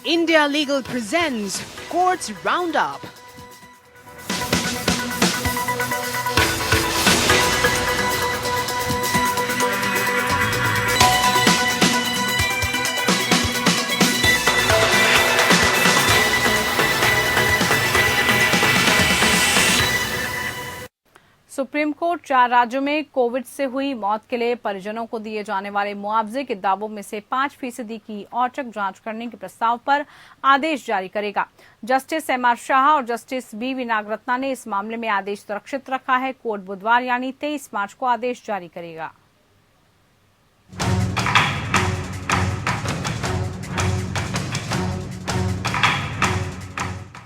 India Legal presents Courts Roundup. Supreme court 4 राज्यों में Covid से हुई मौत के लिए परिजनों को दिए जाने वाले मुआवजे के दावों में से 5% की औचक जांच करने के प्रस्ताव पर आदेश जारी करेगा। Justice MR. शाह और जस्टिस बी.वी. नागरत्ना ने इस मामले में आदेश सुरक्षित रखा है। कोर्ट बुधवार यानी 23 मार्च को आदेश जारी करेगा।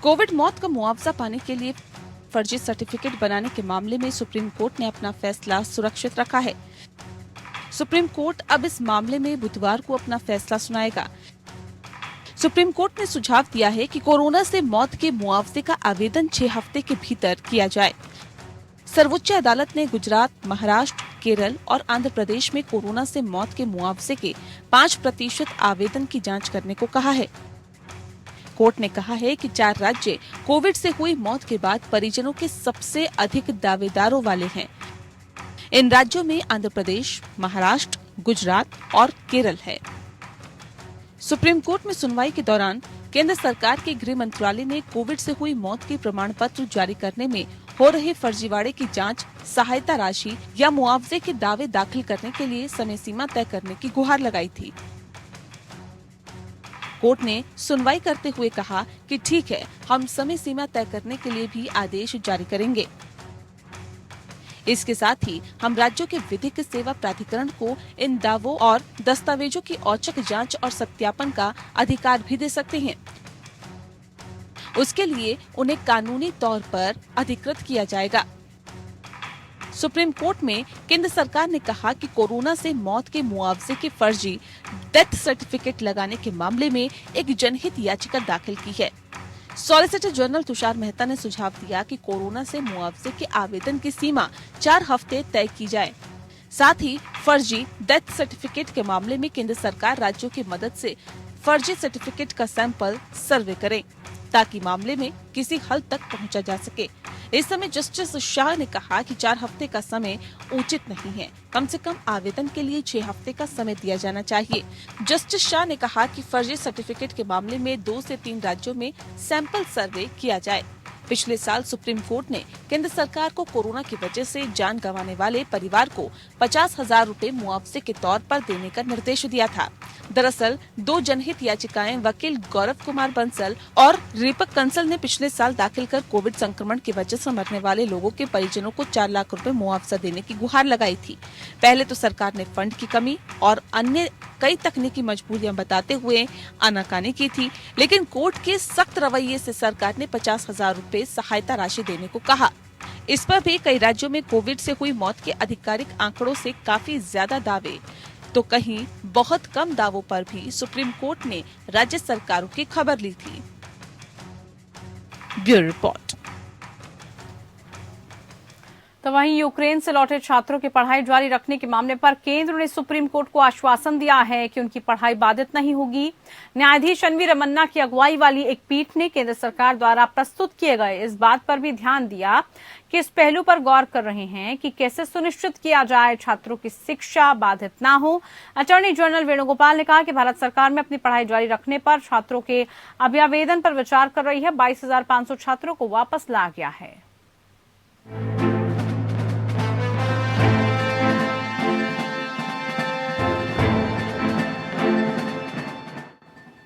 कोविड मौत का मुआवजा पाने के लिए फर्जी सर्टिफिकेट बनाने के मामले में सुप्रीम कोर्ट ने अपना फैसला सुरक्षित रखा है। सुप्रीम कोर्ट अब इस मामले में बुधवार को अपना फैसला सुनाएगा। सुप्रीम कोर्ट ने सुझाव दिया है कि कोरोना से मौत के मुआवजे का आवेदन 6 हफ्ते के भीतर किया जाए। सर्वोच्च अदालत ने गुजरात, महाराष्ट्र, केरल और आंध्र प्रदेश में कोरोना से मौत के मुआवजे के 5% आवेदन की जाँच करने को कहा है। कोर्ट ने कहा है कि 4 राज्य कोविड से हुई मौत के बाद परिजनों के सबसे अधिक दावेदारों वाले हैं। इन राज्यों में आंध्र प्रदेश, महाराष्ट्र, गुजरात और केरल है। सुप्रीम कोर्ट में सुनवाई के दौरान केंद्र सरकार के गृह मंत्रालय ने कोविड से हुई मौत के प्रमाण पत्र जारी करने में हो रहे फर्जीवाड़े की जांच, सहायता राशि या मुआवजे के दावे दाखिल करने के लिए समय सीमा तय करने की गुहार लगाई थी। कोर्ट ने सुनवाई करते हुए कहा कि ठीक है, हम समय सीमा तय करने के लिए भी आदेश जारी करेंगे। इसके साथ ही हम राज्यों के विधिक सेवा प्राधिकरण को इन दावों और दस्तावेजों की औचक जांच और सत्यापन का अधिकार भी दे सकते हैं। उसके लिए उन्हें कानूनी तौर पर अधिकृत किया जाएगा। सुप्रीम कोर्ट में केंद्र सरकार ने कहा कि कोरोना से मौत के मुआवजे के फर्जी डेथ सर्टिफिकेट लगाने के मामले में एक जनहित याचिका दाखिल की है। सॉलिसिटर जनरल तुषार मेहता ने सुझाव दिया कि कोरोना से मुआवजे के आवेदन की सीमा 4 हफ्ते तय की जाए। साथ ही फर्जी डेथ सर्टिफिकेट के मामले में केंद्र सरकार राज्यों की मदद से फर्जी सर्टिफिकेट का सैंपल सर्वे करे ताकि मामले में किसी हद तक पहुंचा जा सके। इस समय जस्टिस शाह ने कहा कि 4 हफ्ते का समय उचित नहीं है, कम से कम आवेदन के लिए 6 हफ्ते का समय दिया जाना चाहिए। जस्टिस शाह ने कहा कि फर्जी सर्टिफिकेट के मामले में 2 से 3 राज्यों में सैंपल सर्वे किया जाए। पिछले साल सुप्रीम कोर्ट ने केंद्र सरकार को कोरोना की वजह से जान गंवाने वाले परिवार को 50,000 रूपए मुआवजे के तौर पर देने का निर्देश दिया था। दरअसल 2 जनहित याचिकाएं वकील गौरव कुमार बंसल और दीपक कंसल ने पिछले साल दाखिल कर कोविड संक्रमण की वजह से मरने वाले लोगों के परिजनों को 4 लाख रुपए मुआवजा देने की गुहार लगाई थी। पहले तो सरकार ने फंड की कमी और अन्य कई तकनीकी मजबूरियां बताते हुए आनाकानी की थी, लेकिन कोर्ट के सख्त रवैये से सरकार ने 50,000 रूपए सहायता राशि देने को कहा। इस पर भी कई राज्यों में कोविड से हुई मौत के आधिकारिक आंकड़ों से काफी ज्यादा दावे, तो कहीं बहुत कम दावों पर भी सुप्रीम कोर्ट ने राज्य सरकारों की खबर ली थी। Bureau report. तो वहीं यूक्रेन से लौटे छात्रों की पढ़ाई जारी रखने के मामले पर केंद्र ने सुप्रीम कोर्ट को आश्वासन दिया है कि उनकी पढ़ाई बाधित नहीं होगी। न्यायाधीश एन.वी. रमन्ना की अगुवाई वाली एक पीठ ने केंद्र सरकार द्वारा प्रस्तुत किए गए इस बात पर भी ध्यान दिया कि इस पहलू पर गौर कर रहे हैं कि कैसे सुनिश्चित किया जाए छात्रों की शिक्षा बाधित न हो। अटॉर्नी जनरल वेणुगोपाल ने कहा कि भारत सरकार में अपनी पढ़ाई जारी रखने पर छात्रों के अभ्यावेदन पर विचार कर रही है। 22,500 छात्रों को वापस ला गया है।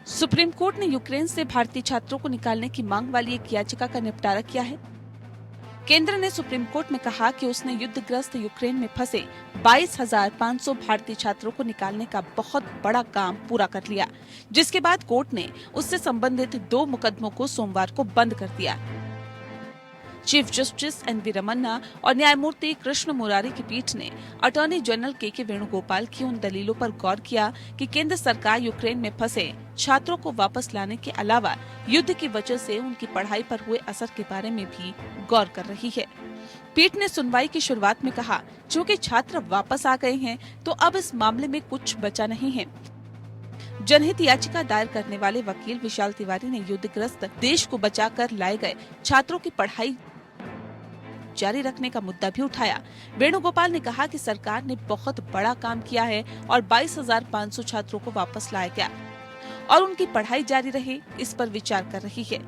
सुप्रीम कोर्ट ने यूक्रेन से भारतीय छात्रों को निकालने की मांग वाली एक याचिका का निपटारा किया है। केंद्र ने सुप्रीम कोर्ट में कहा कि उसने युद्धग्रस्त यूक्रेन में फंसे 22,500 भारतीय छात्रों को निकालने का बहुत बड़ा काम पूरा कर लिया, जिसके बाद कोर्ट ने उससे संबंधित 2 मुकदमों को सोमवार को बंद कर दिया। Chief justice NV. रमन्ना और न्यायमूर्ति कृष्ण मुरारी की पीठ ने अटॉर्नी जनरल के वेणुगोपाल की उन दलीलों पर गौर किया कि केंद्र सरकार यूक्रेन में फंसे छात्रों को वापस लाने के अलावा युद्ध की वजह से उनकी पढ़ाई पर हुए असर के बारे में भी गौर कर रही है। पीठ ने सुनवाई की शुरुआत में कहा, चूँकि छात्र वापस आ गए हैं तो अब इस मामले में कुछ बचा नहीं है। जनहित याचिका दायर करने वाले वकील विशाल तिवारी ने युद्धग्रस्त देश को बचाकर लाए गए छात्रों की पढ़ाई जारी रखने का मुद्दा भी उठाया। वेणुगोपाल ने कहा कि सरकार ने बहुत बड़ा काम किया है और 22,500 छात्रों को वापस लाया गया और उनकी पढ़ाई जारी रहे, इस पर विचार कर रही है।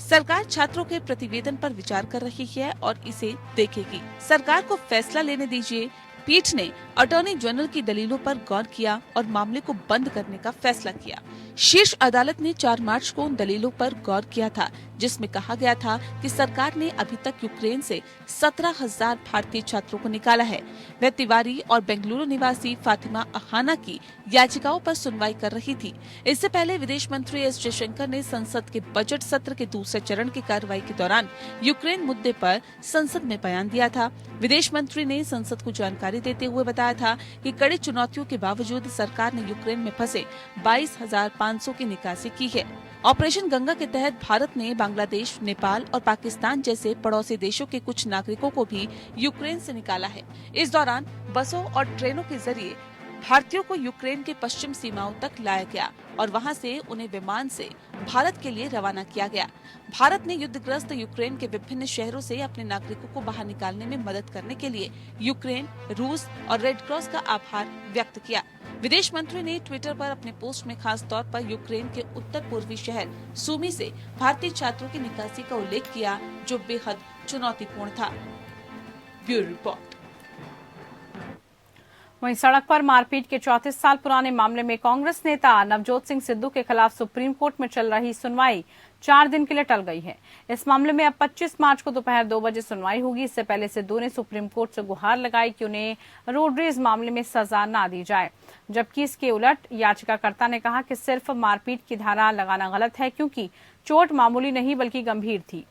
सरकार छात्रों के प्रतिवेदन पर विचार कर रही है और इसे देखेगी। सरकार को फैसला लेने दीजिए। पीठ ने अटॉर्नी जनरल की दलीलों पर गौर किया और मामले को बंद करने का फैसला किया। शीर्ष अदालत ने 4 मार्च को उन दलीलों पर गौर किया था जिसमें कहा गया था कि सरकार ने अभी तक यूक्रेन से 17,000 भारतीय छात्रों को निकाला है। वह तिवारी और बेंगलुरु निवासी फातिमा अहाना की याचिकाओं पर सुनवाई कर रही थी। इससे पहले विदेश मंत्री एस जयशंकर ने संसद के बजट सत्र के दूसरे चरण की कार्रवाई के दौरान यूक्रेन मुद्दे पर संसद में बयान दिया था। विदेश मंत्री ने संसद को जानकारी देते हुए बताया था कि कड़ी चुनौतियों के बावजूद सरकार ने यूक्रेन में फंसे 22,500 की निकासी की है। ऑपरेशन गंगा के तहत भारत ने बांग्लादेश, नेपाल और पाकिस्तान जैसे पड़ोसी देशों के कुछ नागरिकों को भी यूक्रेन से निकाला है। इस दौरान बसों और ट्रेनों के जरिए भारतीयों को यूक्रेन के पश्चिम सीमाओं तक लाया गया और वहां से उन्हें विमान से भारत के लिए रवाना किया गया। भारत ने युद्धग्रस्त यूक्रेन के विभिन्न शहरों से अपने नागरिकों को बाहर निकालने में मदद करने के लिए यूक्रेन, रूस और रेड क्रॉस का आभार व्यक्त किया। विदेश मंत्री ने ट्विटर पर अपने पोस्ट में खास तौर पर यूक्रेन के उत्तर पूर्वी शहर सूमी से भारतीय छात्रों की निकासी का उल्लेख किया, जो बेहद चुनौतीपूर्ण था। Bureau report. वहीं सड़क पर मारपीट के 34 साल पुराने मामले में कांग्रेस नेता नवजोत सिंह सिद्धू के खिलाफ सुप्रीम कोर्ट में चल रही सुनवाई 4 दिन के लिए टल गई है। इस मामले में अब 25 मार्च को दोपहर 2 बजे सुनवाई होगी। इससे पहले सिद्धू ने सुप्रीम कोर्ट से गुहार लगाई कि उन्हें रोडरेज मामले में सजा न दी जाए, जबकि इसके उलट याचिकाकर्ता ने कहा कि सिर्फ मारपीट की धारा लगाना गलत है, क्योंकि चोट मामूली नहीं बल्कि गंभीर थी,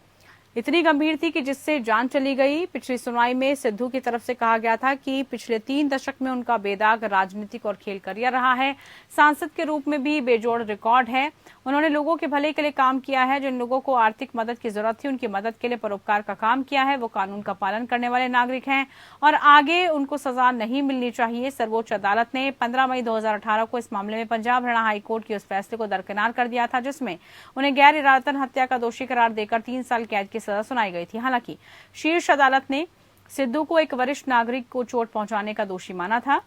इतनी गंभीर थी कि जिससे जान चली गई। पिछली सुनवाई में सिद्धू की तरफ से कहा गया था कि पिछले 3 दशक में उनका बेदाग राजनीतिक और खेल करियर रहा है। सांसद के रूप में भी बेजोड़ रिकॉर्ड है। उन्होंने लोगों के भले के लिए काम किया है। जिन लोगों को आर्थिक मदद की जरूरत थी, उनकी मदद के लिए परोपकार का काम किया है। वो कानून का पालन करने वाले नागरिक हैं और आगे उनको सजा नहीं मिलनी चाहिए। सर्वोच्च अदालत ने 15 मई 2018 को इस मामले में पंजाब हरियाणा हाईकोर्ट के उस फैसले को दरकिनार कर दिया था जिसमें उन्हें गैर इरादतन हत्या का दोषी करार देकर 3 साल कैद की सजा सुनाई गई थी। हालांकि शीर्ष अदालत ने सिद्धू को एक वरिष्ठ नागरिक को चोट पहुंचाने का दोषी माना था।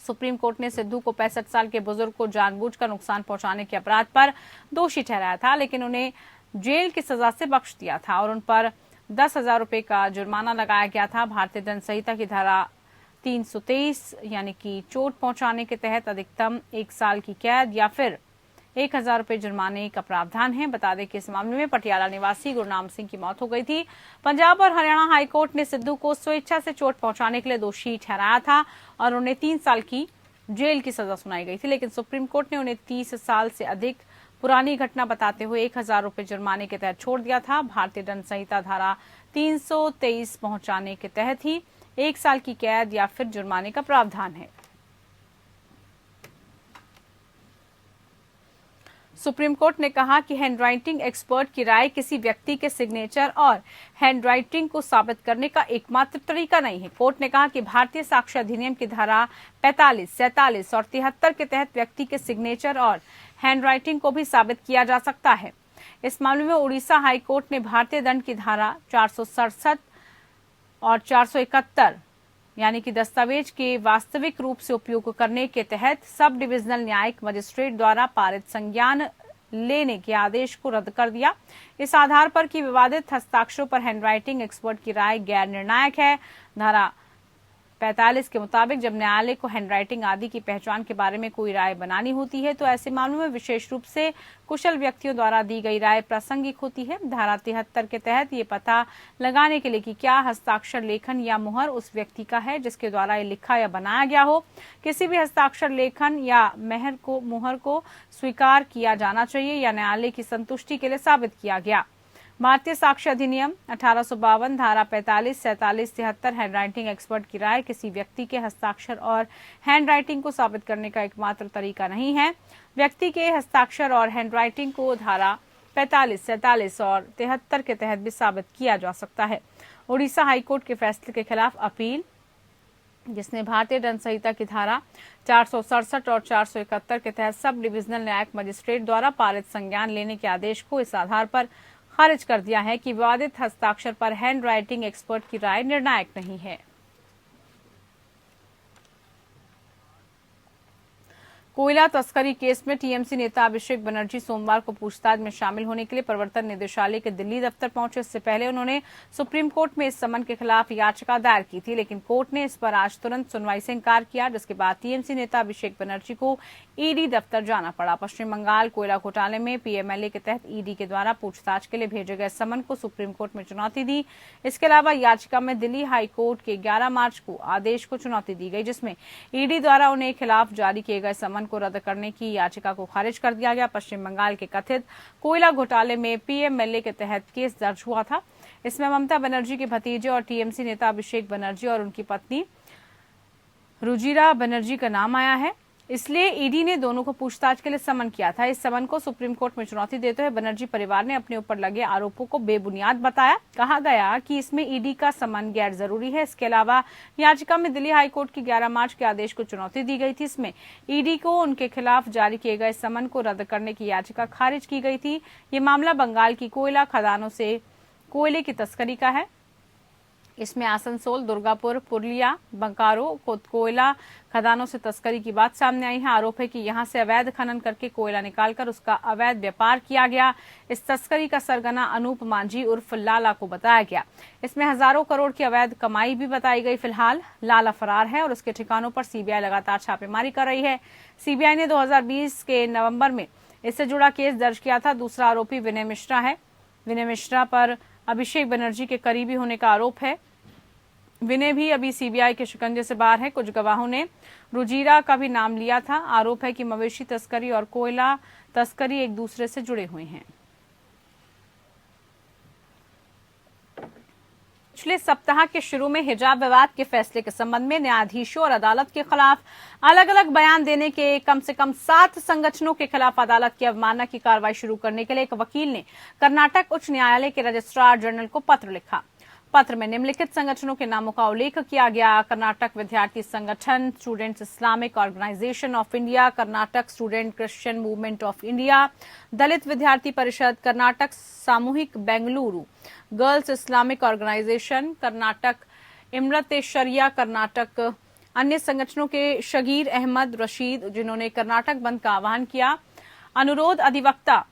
सुप्रीम कोर्ट ने सिद्धू को 65 साल के बुजुर्ग को जानबूझकर नुकसान पहुंचाने के अपराध पर दोषी ठहराया था, लेकिन उन्हें जेल की सजा से बख्श दिया था और उन पर 10,000 रुपए का जुर्माना लगाया गया था। भारतीय दंड संहिता की धारा 323 यानी कि चोट पहुंचाने के तहत अधिकतम 1 साल की कैद या फिर 1,000 रुपए जुर्माने का प्रावधान है। बता दें कि इस मामले में पटियाला निवासी गुरनाम सिंह की मौत हो गई थी। पंजाब और हरियाणा हाईकोर्ट ने सिद्धू को स्वेच्छा से चोट पहुंचाने के लिए दोषी ठहराया था और उन्हें 3 साल की जेल की सजा सुनाई गई थी, लेकिन सुप्रीम कोर्ट ने उन्हें 30 साल से अधिक पुरानी घटना बताते हुए 1,000 रुपए जुर्माने के तहत छोड़ दिया था। भारतीय दंड संहिता धारा 323 पहुंचाने के तहत ही 1 साल की कैद या फिर जुर्माने का प्रावधान है। सुप्रीम कोर्ट ने कहा कि हैंडराइटिंग एक्सपर्ट की राय किसी व्यक्ति के सिग्नेचर और हैंडराइटिंग को साबित करने का एकमात्र तरीका नहीं है। कोर्ट ने कहा कि भारतीय साक्ष्य अधिनियम की धारा 45, 47 और 73 के तहत व्यक्ति के सिग्नेचर और हैंडराइटिंग को भी साबित किया जा सकता है। इस मामले में उड़ीसा हाईकोर्ट ने भारतीय दंड की धारा 467 और 471 यानी कि दस्तावेज के वास्तविक रूप से उपयोग करने के तहत सब डिविजनल न्यायिक मजिस्ट्रेट द्वारा पारित संज्ञान लेने के आदेश को रद्द कर दिया। इस आधार पर कि विवादित हस्ताक्षरों पर हैंडराइटिंग एक्सपर्ट की राय गैर निर्णायक है। धारा 45 के मुताबिक जब न्यायालय को हैंडराइटिंग आदि की पहचान के बारे में कोई राय बनानी होती है तो ऐसे मामलों में विशेष रूप से कुशल व्यक्तियों द्वारा दी गई राय प्रासंगिक होती है। धारा 73 के तहत ये पता लगाने के लिए कि क्या हस्ताक्षर लेखन या मुहर उस व्यक्ति का है जिसके द्वारा ये लिखा या बनाया गया हो, किसी भी हस्ताक्षर लेखन या मुहर को स्वीकार किया जाना चाहिए या न्यायालय की संतुष्टि के लिए साबित किया गया। भारतीय साक्ष्य अधिनियम 1852 धारा 45, 47, 73 हैंडराइटिंग एक्सपर्ट की राय किसी व्यक्ति के हस्ताक्षर और हैंडराइटिंग को साबित करने का एकमात्र तरीका नहीं है। व्यक्ति के हस्ताक्षर और हैंडराइटिंग को धारा 45, 47 और 73 के तहत भी साबित किया जा सकता है। उड़ीसा हाईकोर्ट के फैसले के खिलाफ अपील जिसने भारतीय दंड संहिता की धारा 467 और 471 के तहत सब डिविजनल न्यायिक मजिस्ट्रेट द्वारा पारित संज्ञान लेने के आदेश को इस आधार पर खारिज कर दिया है कि विवादित हस्ताक्षर पर हैंड राइटिंग एक्सपर्ट की राय निर्णायक नहीं है। कोयला तस्करी केस में टीएमसी नेता अभिषेक बनर्जी सोमवार को पूछताछ में शामिल होने के लिए प्रवर्तन निदेशालय के दिल्ली दफ्तर पहुंचे। इससे पहले उन्होंने सुप्रीम कोर्ट में इस समन के खिलाफ याचिका दायर की थी, लेकिन कोर्ट ने इस पर आज तुरंत सुनवाई से इंकार किया, जिसके बाद टीएमसी नेता अभिषेक बनर्जी को ईडी दफ्तर जाना पड़ा। पश्चिम बंगाल कोयला घोटाले में पीएमएलए के तहत ईडी के द्वारा पूछताछ के लिए भेजे गए समन को सुप्रीम कोर्ट में चुनौती दी। इसके अलावा याचिका में दिल्ली हाई कोर्ट के 11 मार्च को आदेश को चुनौती दी गई, जिसमें ईडी द्वारा उन्हें खिलाफ जारी किए गए समन को रद्द करने की याचिका को खारिज कर दिया गया। पश्चिम बंगाल के कथित कोयला घोटाले में पीएमएलए के तहत केस दर्ज हुआ था। इसमें ममता बनर्जी के भतीजे और टीएमसी नेता अभिषेक बनर्जी और उनकी पत्नी रुजिरा बनर्जी का नाम आया है, इसलिए ईडी ने दोनों को पूछताछ के लिए समन किया था। इस समन को सुप्रीम कोर्ट में चुनौती देते हुए बनर्जी परिवार ने अपने ऊपर लगे आरोपों को बेबुनियाद बताया। कहा गया कि इसमें ईडी का समन गैर जरूरी है। इसके अलावा याचिका में दिल्ली हाईकोर्ट के 11 मार्च के आदेश को चुनौती दी गई थी। इसमें ईडी को उनके खिलाफ जारी किए गए समन को रद्द करने की याचिका खारिज की गई थी। ये मामला बंगाल की कोयला खदानों से कोयले की तस्करी का है। इसमें आसनसोल, दुर्गापुर, पुरलिया, बंकारो कोयला खदानों से तस्करी की बात सामने आई है। आरोप है कि यहां से अवैध खनन करके कोयला निकालकर उसका अवैध व्यापार किया गया। इस तस्करी का सरगना अनूप मांझी उर्फ लाला को बताया गया। इसमें हजारों करोड़ की अवैध कमाई भी बताई गई। फिलहाल लाला फरार है और उसके ठिकानों पर सीबीआई लगातार छापेमारी कर रही है। सीबीआई ने 2020 के नवंबर में इससे जुड़ा केस दर्ज किया था। दूसरा आरोपी विनय मिश्रा है। विनय मिश्रा पर अभिषेक बनर्जी के करीबी होने का आरोप है। विनय भी अभी सीबीआई के शिकंजे से बाहर है। कुछ गवाहों ने रुजिरा का भी नाम लिया था। आरोप है कि मवेशी तस्करी और कोयला तस्करी एक दूसरे से जुड़े हुए हैं। पिछले सप्ताह के शुरू में हिजाब विवाद के फैसले के संबंध में न्यायाधीशों और अदालत के खिलाफ अलग अलग बयान देने के कम से कम 7 संगठनों के खिलाफ अदालत की अवमानना की कार्रवाई शुरू करने के लिए एक वकील ने कर्नाटक उच्च न्यायालय के रजिस्ट्रार जनरल को पत्र लिखा। पत्र में निम्नलिखित संगठनों के नामों का उल्लेख किया गया: Karnataka Vidyarthi Sangathan, students Islamic organisation of India, Karnataka student Christian movement of India, Dalit Vidyarthi Parishad, Karnataka Samuhika Bengaluru, girls Islamic organisation, Karnataka Imarat Sharia, Karnataka अन्य संगठनों के शगीर अहमद रशीद, जिन्होंने कर्नाटक बंद का आह्वान किया। अनुरोध अधिवक्ता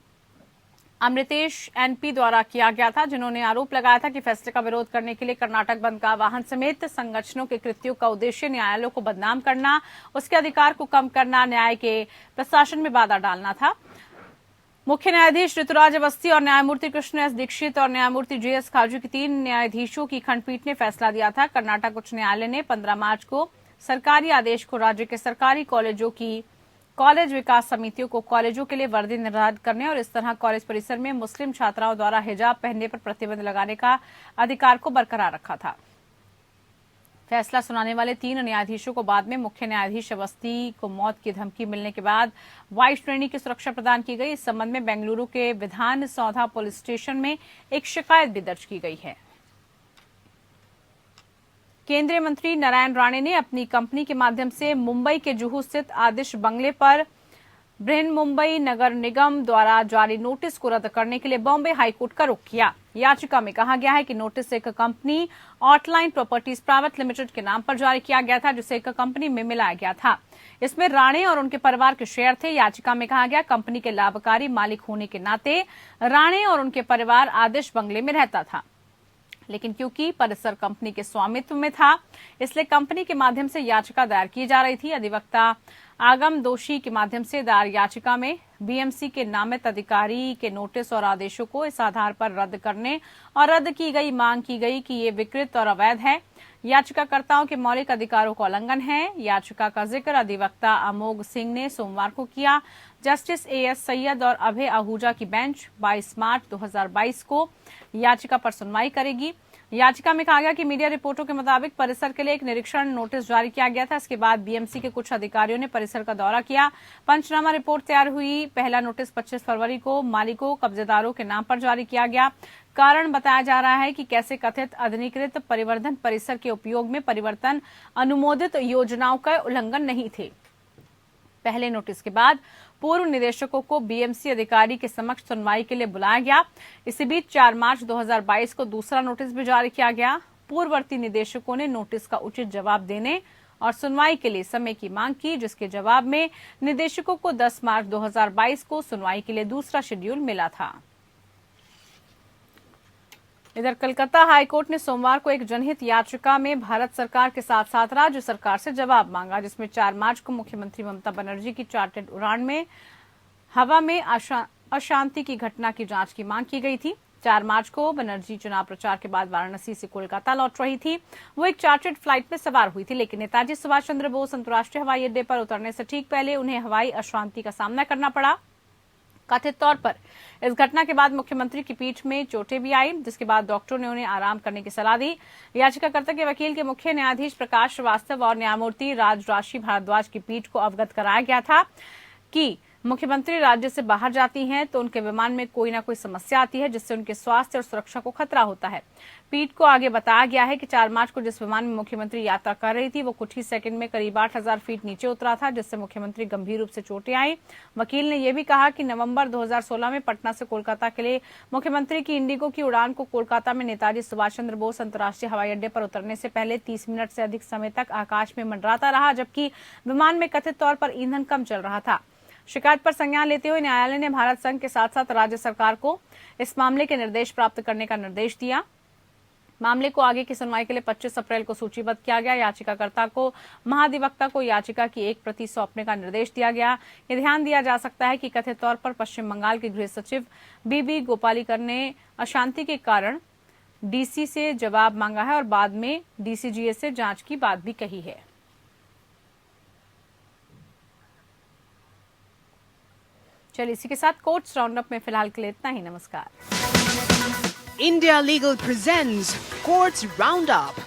अमृतेश एनपी द्वारा किया गया था, जिन्होंने आरोप लगाया था कि फैसले का विरोध करने के लिए कर्नाटक बंद का आह्वान समेत संगठनों के कृत्यों का उद्देश्य न्यायालयों को बदनाम करना, उसके अधिकार को कम करना, न्याय के प्रशासन में बाधा डालना था। मुख्य न्यायाधीश ऋतुराज अवस्थी और न्यायमूर्ति कृष्ण एस दीक्षित और न्यायमूर्ति जेएस खाजू की 3 न्यायाधीशों की खंडपीठ ने फैसला दिया था। कर्नाटक उच्च न्यायालय ने 15 मार्च को सरकारी आदेश को राज्य के सरकारी कॉलेजों की कॉलेज विकास समितियों को कॉलेजों के लिए वर्दी निर्धारित करने और इस तरह कॉलेज परिसर में मुस्लिम छात्राओं द्वारा हिजाब पहनने पर प्रतिबंध लगाने का अधिकार को बरकरार रखा था। फैसला सुनाने वाले 3 न्यायाधीशों को बाद में मुख्य न्यायाधीश अवस्थी को मौत की धमकी मिलने के बाद वायु श्रेणी की सुरक्षा प्रदान की गई। इस संबंध में बेंगलुरु के विधान सौधा पुलिस स्टेशन में एक शिकायत भी दर्ज की गई है। केंद्रीय मंत्री नारायण राणे ने अपनी कंपनी के माध्यम से मुंबई के जुहू स्थित आदिश बंगले पर बृहन्मुंबई नगर निगम द्वारा जारी नोटिस को रद्द करने के लिए बॉम्बे हाईकोर्ट का रुख किया। याचिका में कहा गया है कि नोटिस एक कंपनी ऑटलाइन प्रॉपर्टीज प्राइवेट लिमिटेड के नाम पर जारी किया गया था, जिसे एक कंपनी में मिलाया गया था। इसमें राणे और उनके परिवार के शेयर थे। याचिका में कहा गया कंपनी के लाभकारी मालिक होने के नाते राणे और उनके परिवार आदिश बंगले में रहता था, लेकिन क्योंकि परिसर कंपनी के स्वामित्व में था, इसलिए कंपनी के माध्यम से याचिका दायर की जा रही थी। अधिवक्ता आगम दोषी के माध्यम से दायर याचिका में बीएमसी के नामित अधिकारी के नोटिस और आदेशों को इस आधार पर रद्द करने और रद्द की गई मांग की गई कि ये विकृत और अवैध है, याचिकाकर्ताओं के मौलिक अधिकारों का उल्लंघन है। याचिका का जिक्र अधिवक्ता अमोघ सिंह ने सोमवार को किया। जस्टिस एएस सैयद और अभय आहूजा की बेंच 22 मार्च 2022 को याचिका पर सुनवाई करेगी। याचिका में कहा गया कि मीडिया रिपोर्टों के मुताबिक परिसर के लिए एक निरीक्षण नोटिस जारी किया गया था। इसके बाद बीएमसी के कुछ अधिकारियों ने परिसर का दौरा किया। पंचनामा रिपोर्ट तैयार हुई। पहला नोटिस 25 फरवरी को मालिकों कब्जेदारों के नाम पर जारी किया गया। कारण बताया जा रहा है कि कैसे कथित अनधिकृत परिवर्धन परिसर के उपयोग में परिवर्तन अनुमोदित योजनाओं का उल्लंघन नहीं थे। पहले नोटिस के बाद पूर्व निदेशकों को बीएमसी अधिकारी के समक्ष सुनवाई के लिए बुलाया गया। इसी बीच 4 मार्च 2022 को दूसरा नोटिस भी जारी किया गया। पूर्ववर्ती निदेशकों ने नोटिस का उचित जवाब देने और सुनवाई के लिए समय की मांग की, जिसके जवाब में निदेशकों को 10 मार्च 2022 को सुनवाई के लिए दूसरा शेड्यूल मिला था। इधर कलकत्ता हाईकोर्ट ने सोमवार को एक जनहित याचिका में भारत सरकार के साथ साथ राज्य सरकार से जवाब मांगा, जिसमें 4 मार्च को मुख्यमंत्री ममता बनर्जी की चार्टर्ड उड़ान में हवा में अशांति की घटना की जांच की मांग की गई थी। 4 मार्च को बनर्जी चुनाव प्रचार के बाद वाराणसी से कोलकाता लौट रही थी। वो एक चार्टर्ड फ्लाइट में सवार हुई थी, लेकिन नेताजी सुभाष चंद्र बोस अंतर्राष्ट्रीय हवाई अड्डे पर उतरने से ठीक पहले उन्हें हवाई अशांति का सामना करना पड़ा। कथित तौर पर इस घटना के बाद मुख्यमंत्री की पीठ में चोटें भी आई, जिसके बाद डॉक्टरों ने उन्हें आराम करने की सलाह दी। याचिकाकर्ता के वकील के मुख्य न्यायाधीश प्रकाश श्रीवास्तव और न्यायमूर्ति राजराशि भारद्वाज की पीठ को अवगत कराया गया था कि मुख्यमंत्री राज्य से बाहर जाती हैं तो उनके विमान में कोई ना कोई समस्या आती है, जिससे उनके स्वास्थ्य और सुरक्षा को खतरा होता है। पीठ को आगे बताया गया है कि 4 मार्च को जिस विमान में मुख्यमंत्री यात्रा कर रही थी वो कुछ ही सेकंड में करीब 8000 फीट नीचे उतरा था, जिससे मुख्यमंत्री गंभीर रूप से चोटें आई। वकील ने यह भी कहा कि नवंबर 2016 में पटना से कोलकाता के लिए मुख्यमंत्री की इंडिगो की उड़ान को कोलकाता में नेताजी सुभाष चंद्र बोस अंतर्राष्ट्रीय हवाई अड्डे पर उतरने से पहले 30 मिनट से अधिक समय तक आकाश में मंडराता रहा, जबकि विमान में कथित तौर पर ईंधन कम चल रहा था। शिकायत पर संज्ञान लेते हुए न्यायालय ने भारत संघ के साथ साथ राज्य सरकार को इस मामले के निर्देश प्राप्त करने का निर्देश दिया। मामले को आगे की सुनवाई के लिए 25 अप्रैल को सूचीबद्ध किया गया। याचिकाकर्ता को महाधिवक्ता को याचिका की एक प्रति सौंपने का निर्देश दिया गया। ये ध्यान दिया जा सकता है कि कथित तौर पर पश्चिम बंगाल के गृह सचिव बीबी गोपालीकर ने अशांति के कारण डीसी से जवाब मांगा है और बाद में डीसीजीए से जांच की बात भी कही है। चलिए इसी के साथ कोर्ट्स राउंडअप में फिलहाल के लिए इतना ही। नमस्कार। India Legal presents Courts Roundup.